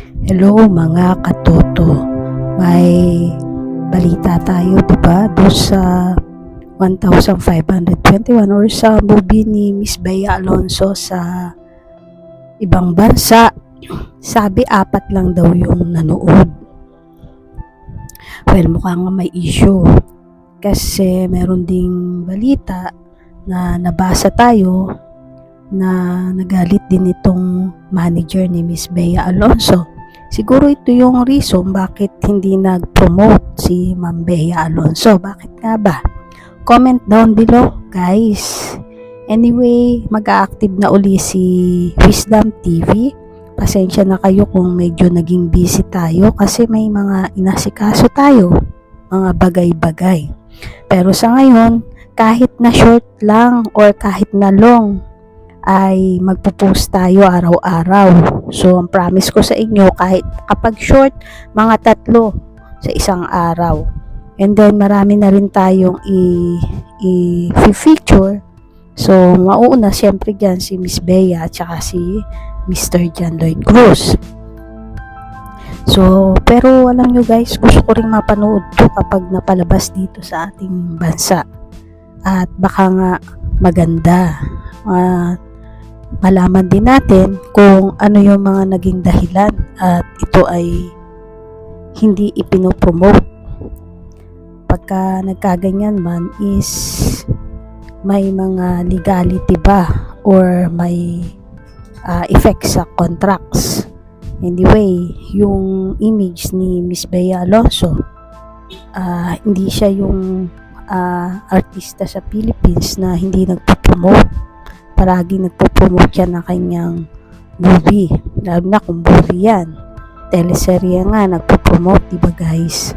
Hello mga katoto, may balita tayo diba doon sa 1521 or sa movie ni Miss Bea Alonzo sa ibang bansa. Sabi 4 lang daw yung nanood. Well, mukhang may issue kasi meron ding balita na nabasa tayo na nagalit din itong manager ni Miss Bea Alonzo. Siguro ito yung reason bakit hindi nag-promote si Ma'am Bea Alonzo. Bakit nga ba? Comment down below, guys. Anyway, mag-a-active na uli si Wisdom TV. Pasensya na kayo kung medyo naging busy tayo kasi may mga inasikaso tayo, mga bagay-bagay. Pero sa ngayon, kahit na short lang or kahit na long, ay magpo-post tayo araw-araw. So, ang promise ko sa inyo, kahit kapag short, mga 3 sa isang araw. And then, marami na rin tayong i-feature. So, mauuna siyempre dyan si Miss Bea at saka si Mr. John Lloyd Cruz. So, pero alam nyo guys, gusto ko rin mapanood to kapag napalabas dito sa ating bansa. At baka nga maganda. Malaman din natin kung ano yung mga naging dahilan at ito ay hindi ipinopromote. Pagka nagkaganyan man is may mga legality ba or may effect sa contracts. Anyway, yung image ni Miss Bea Alonzo, hindi siya yung artista sa Philippines na hindi nagpo-promote. Palagi nagpo-promote yan ng kanyang movie. Lalo na kung movie yan. Teleserye nga, nagpo-promote, diba guys?